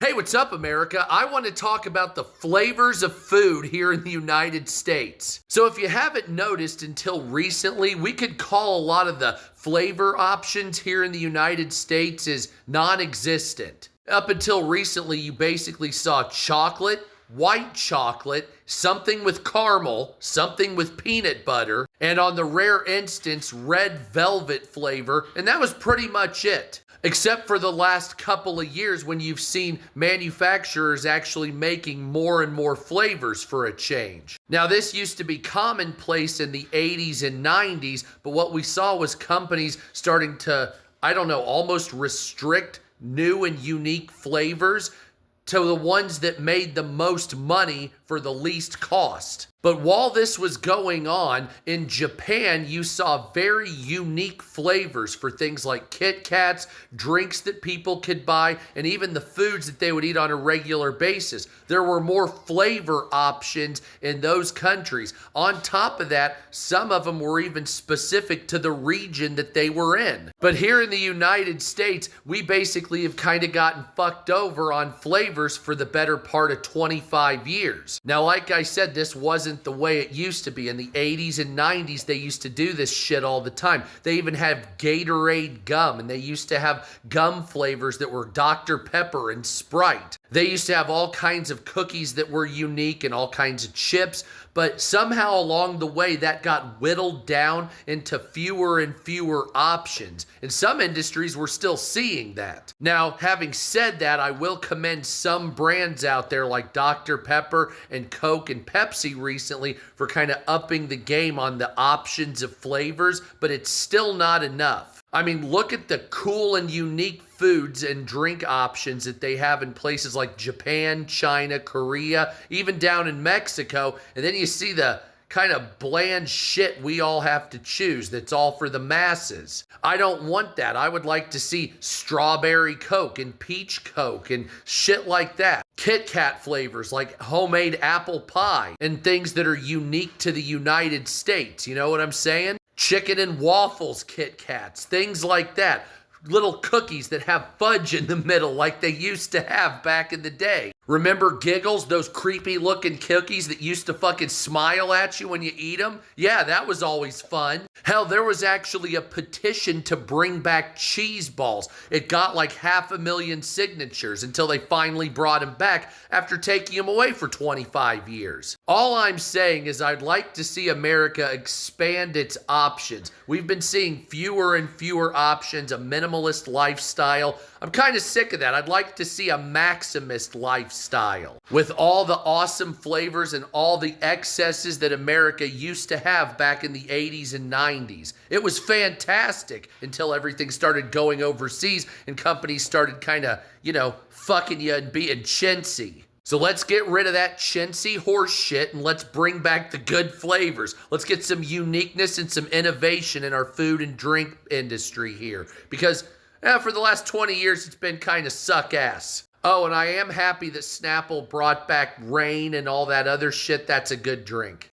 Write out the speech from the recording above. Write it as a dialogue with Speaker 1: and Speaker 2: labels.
Speaker 1: Hey, what's up, America? I want to talk about the flavors of food here in the United States. So, if you haven't noticed until recently, we could call a lot of the flavor options here in the United States as non existent. Up until recently, you basically saw chocolate, white chocolate, something with caramel, something with peanut butter, and on the rare instance, red velvet flavor, and that was pretty much it. Except for the last couple of years when you've seen manufacturers actually making more and more flavors for a change. Now, this used to be commonplace in the 80s and 90s, but what we saw was companies starting to, almost restrict new and unique flavors to the ones that made the most money for the least cost. But while this was going on, in Japan, you saw very unique flavors for things like Kit Kats, drinks that people could buy, and even the foods that they would eat on a regular basis. There were more flavor options in those countries. On top of that, some of them were even specific to the region that they were in. But here in the United States, we basically have kind of gotten fucked over on flavors for the better part of 25 years. Now, like I said, this wasn't the way it used to be. In the 80s and 90s, they used to do this shit all the time. They even have Gatorade gum, and they used to have gum flavors that were Dr. Pepper and Sprite. They used to have all kinds of cookies that were unique and all kinds of chips, but somehow along the way that got whittled down into fewer and fewer options. In some industries, we're still seeing that. Now, having said that, I will commend some brands out there like Dr. Pepper and Coke and Pepsi recently for kind of upping the game on the options of flavors, but it's still not enough. I mean, look at the cool and unique foods and drink options that they have in places like Japan, China, Korea, even down in Mexico. And then you see the kind of bland shit we all have to choose that's all for the masses. I don't want that. I would like to see strawberry Coke and peach Coke and shit like that. Kit Kat flavors like homemade apple pie and things that are unique to the United States. You know what I'm saying? Chicken and waffles Kit Kats, things like that. Little cookies that have fudge in the middle like they used to have back in the day. Remember Giggles, those creepy looking cookies that used to fucking smile at you when you eat them? Yeah, that was always fun. Hell, there was actually a petition to bring back cheese balls. It got like 500,000 signatures until they finally brought them back after taking them away for 25 years. All I'm saying is I'd like to see America expand its options. We've been seeing fewer and fewer options, a minimalist lifestyle. I'm kind of sick of that. I'd like to see a maximist lifestyle with all the awesome flavors and all the excesses that America used to have back in the 80s and 90s. It was fantastic until everything started going overseas and companies started kind of, fucking you and being chintzy. So let's get rid of that chintzy horse shit and let's bring back the good flavors. Let's get some uniqueness and some innovation in our food and drink industry here. Because for the last 20 years, it's been kind of suck ass. Oh, and I am happy that Snapple brought back Reign and all that other shit. That's a good drink.